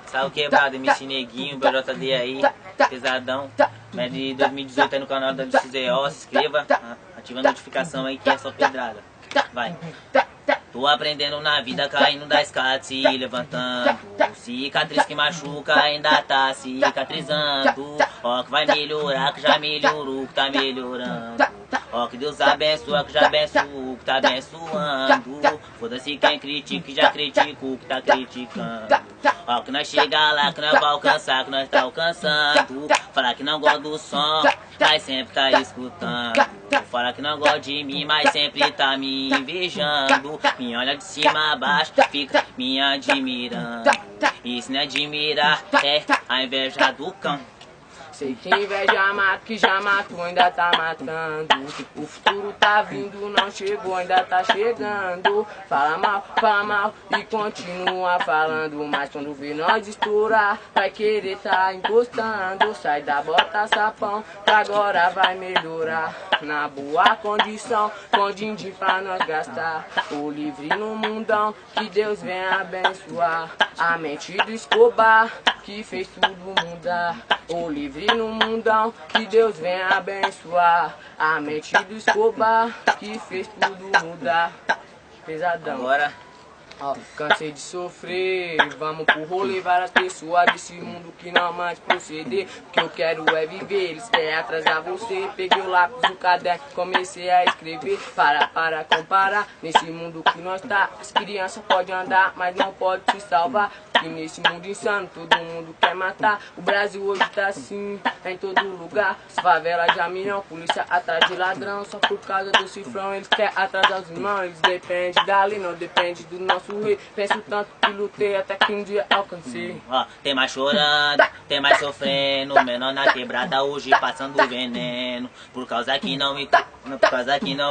Salve quebrado, MC Neguinho, BJD aí, pesadão. Médio de 2018 aí no canal da XZO, se inscreva, ativa a notificação aí que é só pedrada. Vai. Tô aprendendo na vida, caindo da escada, se levantando. Cicatriz que machuca ainda tá cicatrizando. Ó que vai melhorar, que já melhorou, que tá melhorando. Ó que Deus abençoa, que já abençoou, que tá abençoando. Foda-se quem critica, que já criticou, que tá criticando. Ó que nós chega lá, que nós vai alcançar, que nós tá alcançando. Falar que não gosta do som, mas sempre tá escutando. Fala que não gosta de mim, mas sempre tá me invejando. Me olha de cima a baixo, fica me admirando. Isso não é admirar, é a inveja do cão. Sei que inveja mata, que já matou, ainda tá matando. O futuro tá vindo, não chegou, ainda tá chegando. Fala mal e continua falando. Mas quando vê nós estourar, vai querer tá encostando. Sai da bota sapão, que agora vai melhorar. Na boa condição, com din-din pra nós gastar. O livre no mundão, que Deus venha abençoar. A mente do Escobar, que fez tudo mudar. O livre no mundão, que Deus venha abençoar. A mente do Escobar, que fez tudo mudar. Pesadão. Agora. Ó, cansei de sofrer, vamos pro rolê, várias pessoas desse mundo que não mais proceder. O que eu quero é viver, eles querem atrasar você. Peguei o lápis, o caderno, comecei a escrever. Para comparar, nesse mundo que nós tá. As crianças podem andar, mas não pode se salvar. E nesse mundo insano, todo mundo quer matar. O Brasil hoje tá assim, em todo lugar. As favelas já milhão, polícia atrás de ladrão. Só por causa do cifrão, eles querem atrasar os irmãos. Eles dependem da lei, não depende do nosso rei. Penso tanto que lutei até que um dia alcancei. Tem mais chorando, tem mais sofrendo. Menor na quebrada hoje passando veneno. Por causa que não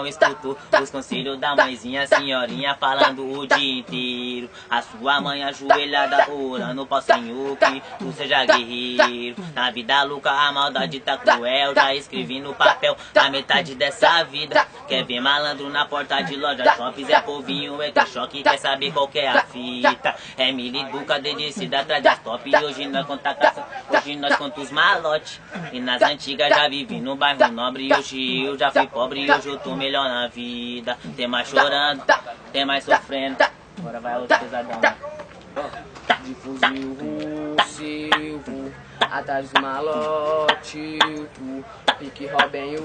escutou os conselhos da mãezinha, senhorinha falando o dia inteiro. A sua mãe ajoelhada orando pro Senhor que tu seja guerreiro. Na vida louca a maldade tá cruel. Já escrevi no papel a metade dessa vida. Quer ver malandro na porta de loja shopping? Zé Povinho é que choque, quer saber qual que é a fita. É miliduca, dedicida atrás das top. E hoje nós conta caça, hoje nós conta os malote. E nas antigas já vivi no bairro nobre. E hoje eu já fui pobre e hoje eu tô melhor na vida. Tem mais chorando, tem mais sofrendo. Agora vai outro pesadão. De fuzil Silvo, atrás dos malote, tu pique Robin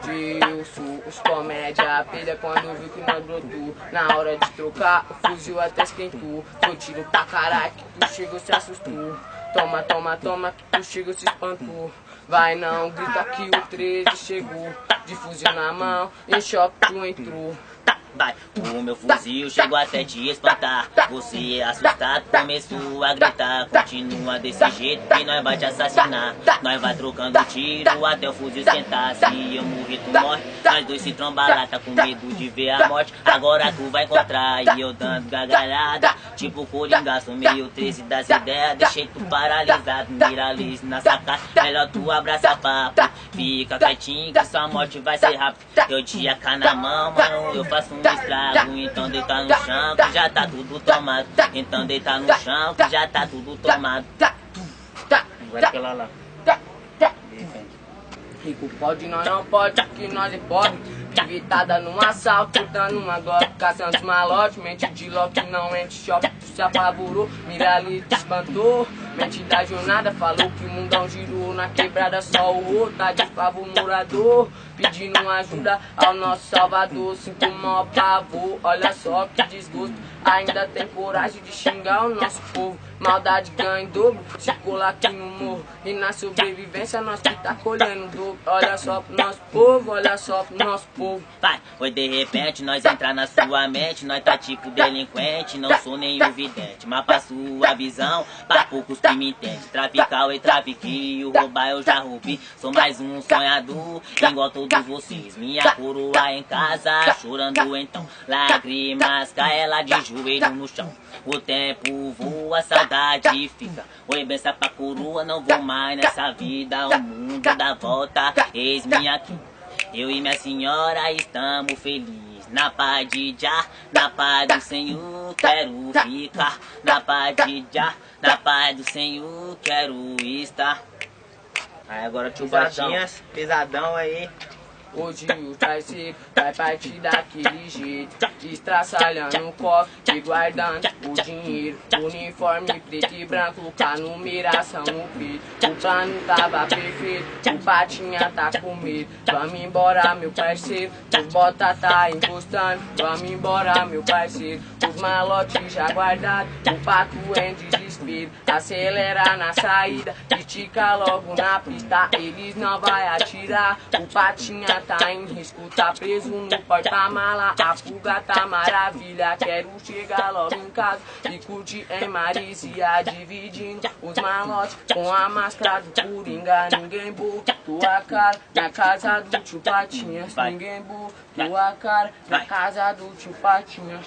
Dilson. Os comédia pilha quando viu que nós brotou. Na hora de trocar, o fuzil até esquentou. Foi tiro pra caralho que tu chegou se assustou. Toma, que tu chegou se espantou. Vai não, grita que o 13 chegou. De fuzil na mão, em choque tu entrou. Vai, o meu fuzil chegou até te espantar. Você assustado começou a gritar. Continua desse jeito que nós vai te assassinar. Nós vai trocando tiro até o fuzil esquentar. Se eu morrer tu morre, nós dois se tromba lá. Tá com medo de ver a morte, agora tu vai encontrar. E eu dando gargalhada, tipo Coringa. Sou meio 13 das ideias, deixei tu paralisado. Mira liso na sacada, melhor tu abraça papo. Fica quietinho que sua morte vai ser rápido. Eu de AK na mão, mano, eu faço um estrago. Então deita no chão que já tá tudo tomado. Então deita no chão que já tá tudo tomado. Vai aquela lá. Rico pode, nós não pode, que nós é pobre. Evitada num assalto, dando uma glock, caçando os malotes. Mente de lock, não enche choque, tu se apavorou. Mira ali, te espantou. Mente da jornada, falou que o mundão girou. Na quebrada só o outro, tá de favor morador. Pedindo ajuda ao nosso salvador. Sinto maior pavor, olha só que desgosto. Ainda tem coragem de xingar o nosso povo. Maldade ganha em dobro, se colar aqui no morro. E na sobrevivência nós que tá colhendo dobro. Olha só pro nosso povo, olha só pro nosso povo. Vai, foi de repente nós entrar na sua mente. Nós tá tipo delinquente, não sou nenhum vidente. Mas pra sua visão, pra poucos que me entendem. Trafical e trafiquei, roubar eu já roubei. Sou mais um sonhador, igual todos vocês. Minha coroa em casa, chorando então. Lágrimas caem lá de joelho no chão. O tempo voa, a saudade fica. Oi, benção pra coroa, não vou mais nessa vida. O mundo dá volta, eis-me aqui. Eu e minha senhora estamos felizes. Na paz de Já, na paz do Senhor, quero ficar. Na paz de Já, na paz do Senhor, quero estar. Aí agora tio Batinhas, pesadão aí. Hoje o parceiro vai partir daquele jeito, estraçalhando o cofre e guardando o dinheiro. Uniforme preto e branco com a numeração no peito. O plano tava perfeito, o Patinha tá com medo. Vamos embora meu parceiro, os bota tá encostando. Vamos embora meu parceiro, os malotes já guardados. O Pato em desespero, acelera na saída, estica logo na pista. Eles não vai atirar, o Patinha tá em risco, tá preso no porta-mala. A fuga tá maravilha, quero chegar logo em casa e curtir em Marizia, dividindo os malotes com a máscara do Coringa. Ninguém botou a cara na casa do tio Patinhas. Ninguém botou a cara na casa do tio Patinhas.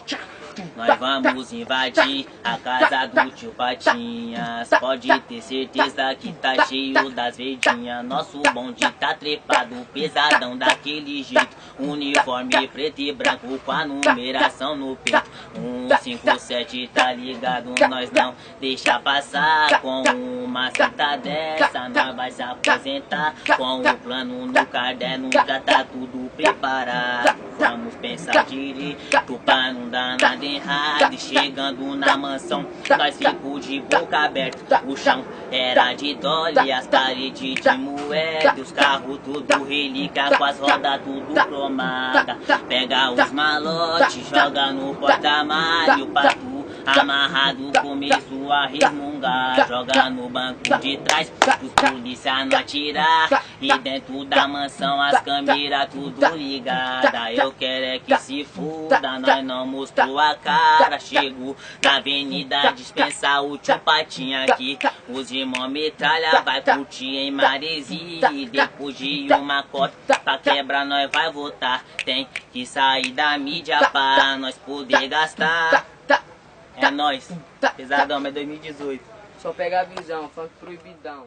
Nós vamos invadir a casa do tio Patinhas. Pode ter certeza que tá cheio das verdinhas. Nosso bonde tá trepado, pesadão daquele jeito. Uniforme preto e branco com a numeração no peito. 157 tá ligado, nós não deixa passar. Com uma cita dessa nós vai se aposentar. Com o plano no caderno já tá tudo preparado. Vamos pensar direito pra não dar nada errado. E chegando na mansão, nós ficou de boca aberta. O chão era de dolly, as paredes de moeda. Os carros tudo relíquia, com as rodas tudo cromada. Pega os malotes, joga no porta-malho. O Pato amarrado começou a resmungar. Joga no banco de trás, os polícia não atirar. E dentro da mansão as câmeras tudo ligada. Eu quero é que se foda, nós não mostrou a cara. Chegou na avenida dispensar o tio Patinha aqui. Os irmãos metralha vai curtir em Marizia. E depois de uma cota pra quebrar nós vai votar. Tem que sair da mídia pra nós poder gastar. É nóis, pesadão, é 2018. Só pega a visão, funk proibidão.